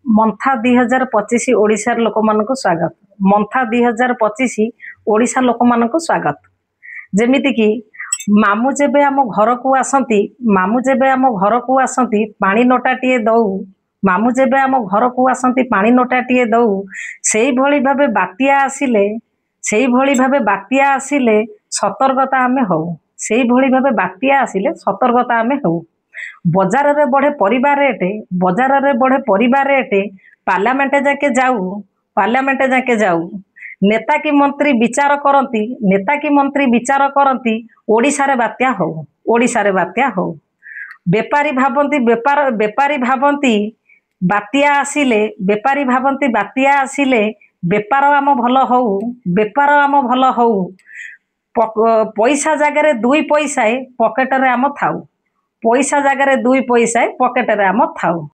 मंथा 2025 ओडिशार लोक मानक स्वागत। मंथा 2025 ओडिशा लोक मानक स्वागत। जेमिति कि मामू जेबे आम घर को आसती, मामू जेबे आम घर को आसती पानी नोटाटिए दऊ, मामू जेबे आम घर को आसती पानी नोटाटिए दऊ, सेई भली भाबे बातिया आसिले, सेई भली भाबे बातिया आसिले सतर्कता आमे हऊ, सेई भली भाबे बातिया आसिले सतर्कता आमे हऊ। बजार रे बढ़े परिबा रेट, बजार रे बढ़े परिबा रेट, पार्लियामेंट जाके जाऊ, पार्लियामेंट जाके जाऊ, नेता की मंत्री विचार करती, नेता की मंत्री विचार करती ओडिशा रे बात्या हो, ओडिशा रे बात्या हो। बेपारी भाबंती बेपार, बेपारी भाबंती बातिया आसिले, बेपारी भाबंती बातिया आसिले बेपार आम भल हऊ, बेपार आम भल हऊ। पैसा जगह दुई पैसा पकेट रे आम थाऊ, पैसा जगह दुई पैसा पकेट रे आम थाऊ।